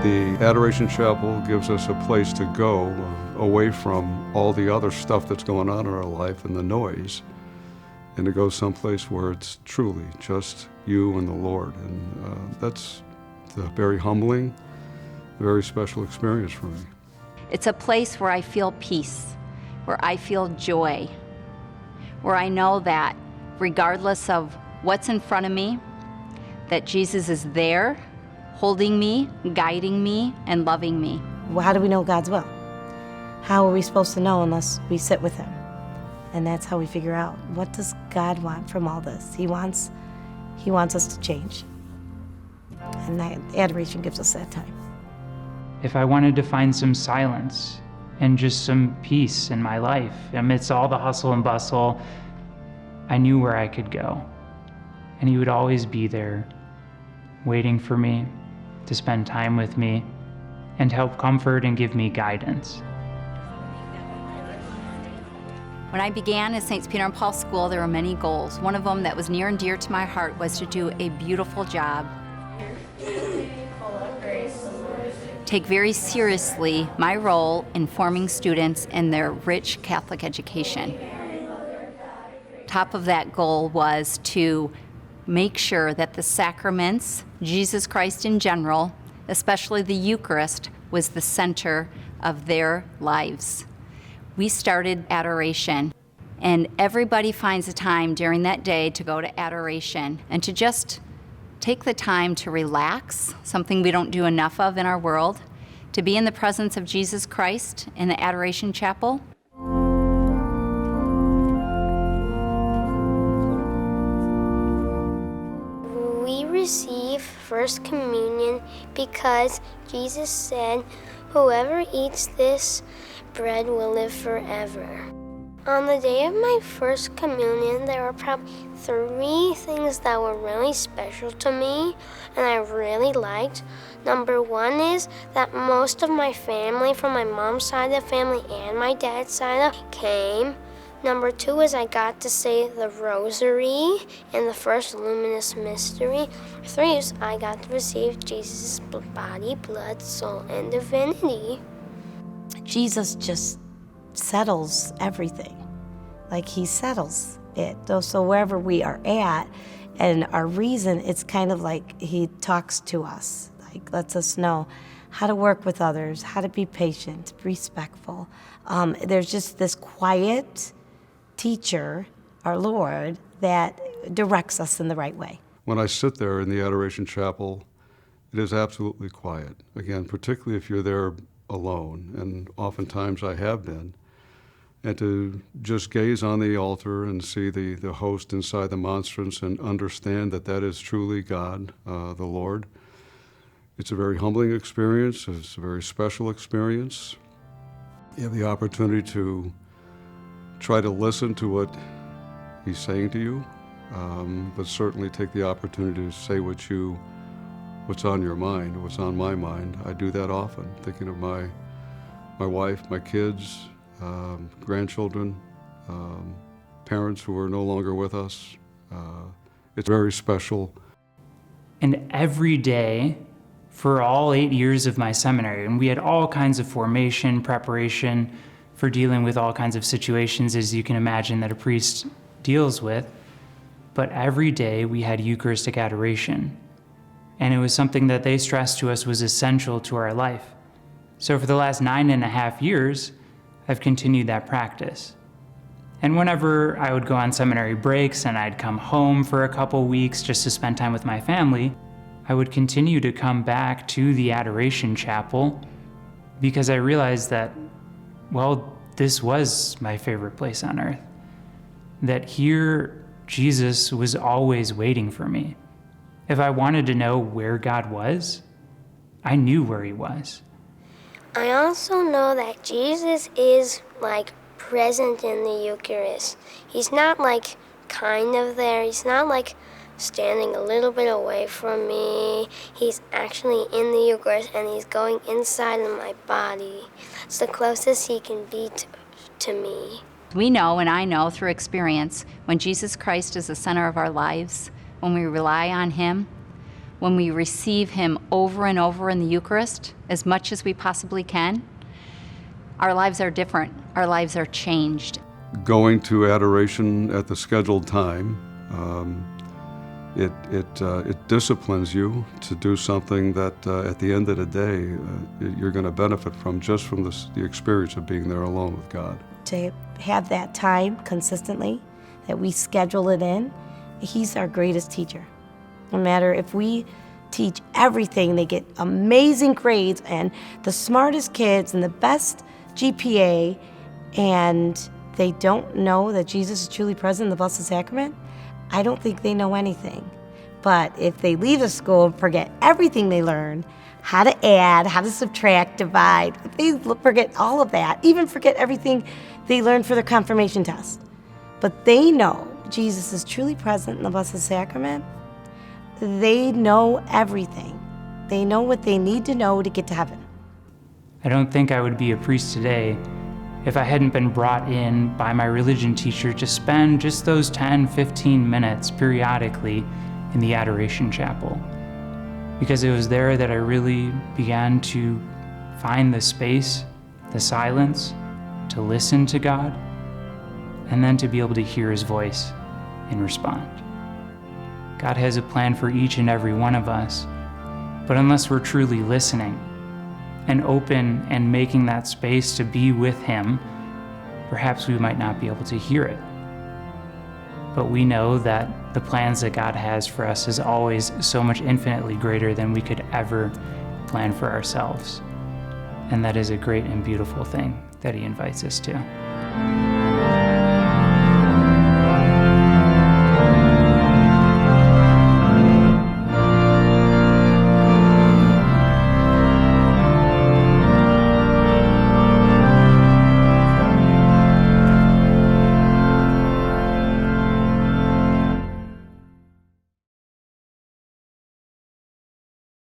The Adoration Chapel gives us a place to go away from all the other stuff that's going on in our life and the noise, and to go someplace where it's truly just you and the Lord. And that's a very humbling, very special experience for me. It's a place where I feel peace, where I feel joy, where I know that regardless of what's in front of me, that Jesus is there, holding me, guiding me, and loving me. Well, how do we know God's will? How are we supposed to know unless we sit with Him? And that's how we figure out, what does God want from all this? He wants us to change. And that adoration gives us that time. If I wanted to find some silence and just some peace in my life, amidst all the hustle and bustle, I knew where I could go. And He would always be there, waiting for me, to spend time with me, and help comfort and give me guidance. When I began at St. Peter and Paul School, there were many goals. One of them that was near and dear to my heart was to do a beautiful job. Take very seriously my role in forming students in their rich Catholic education. Top of that goal was to make sure that the sacraments, Jesus Christ in general, especially the Eucharist, was the center of their lives. We started adoration, and everybody finds a time during that day to go to adoration and to just take the time to relax, something we don't do enough of in our world, to be in the presence of Jesus Christ in the Adoration Chapel. We receive First Communion because Jesus said, "Whoever eats this bread will live forever." On the day of my First Communion, there were probably 3 things that were really special to me and I really liked. Number 1 is that most of my family, from my mom's side of the family and my dad's side, came. Number 2 is I got to say the rosary in the first luminous mystery. 3 is I got to receive Jesus' body, blood, soul, and divinity. Jesus just settles everything. Like He settles it. So wherever we are at and our reason, it's kind of like He talks to us, like lets us know how to work with others, how to be patient, respectful. There's just this quiet teacher, our Lord, that directs us in the right way. When I sit there in the Adoration Chapel, it is absolutely quiet. Again, particularly if you're there alone, and oftentimes I have been, and to just gaze on the altar and see the host inside the monstrance and understand that that is truly God, the Lord. It's a very humbling experience. It's a very special experience. You have the opportunity to try to listen to what He's saying to you, but certainly take the opportunity to say what's on your mind, what's on my mind. I do that often, thinking of my wife, my kids, grandchildren, parents who are no longer with us. It's very special. And every day, for all 8 years of my seminary, and we had all kinds of formation, preparation for dealing with all kinds of situations, as you can imagine, that a priest deals with. But every day we had Eucharistic Adoration. And it was something that they stressed to us was essential to our life. So for the last 9.5 years, I've continued that practice. And whenever I would go on seminary breaks and I'd come home for a couple weeks just to spend time with my family, I would continue to come back to the Adoration Chapel because I realized that, well, this was my favorite place on earth. That here, Jesus was always waiting for me. If I wanted to know where God was, I knew where He was. I also know that Jesus is present in the Eucharist. He's not kind of there. He's not standing a little bit away from me. He's actually in the Eucharist and He's going inside of my body. It's the closest He can be to me. We know, and I know through experience, when Jesus Christ is the center of our lives, when we rely on Him, when we receive him over and over in the Eucharist, as much as we possibly can, our lives are different. Our lives are changed. Going to adoration at the scheduled time, it disciplines you to do something that at the end of the day you're going to benefit from, just from the experience of being there alone with God. To have that time consistently, that we schedule it in, he's our greatest teacher. No matter if we teach everything, they get amazing grades and the smartest kids and the best GPA, and they don't know that Jesus is truly present in the Blessed Sacrament, I don't think they know anything. But if they leave the school and forget everything they learn, how to add, how to subtract, divide, if they forget all of that, even forget everything they learned for their confirmation test, but they know Jesus is truly present in the Blessed Sacrament, they know everything. They know what they need to know to get to heaven. I don't think I would be a priest today if I hadn't been brought in by my religion teacher to spend just those 10, 15 minutes periodically in the Adoration Chapel. Because it was there that I really began to find the space, the silence, to listen to God, and then to be able to hear his voice and respond. God has a plan for each and every one of us, but unless we're truly listening and open and making that space to be with him, perhaps we might not be able to hear it. But we know that the plans that God has for us is always so much infinitely greater than we could ever plan for ourselves. And that is a great and beautiful thing that he invites us to.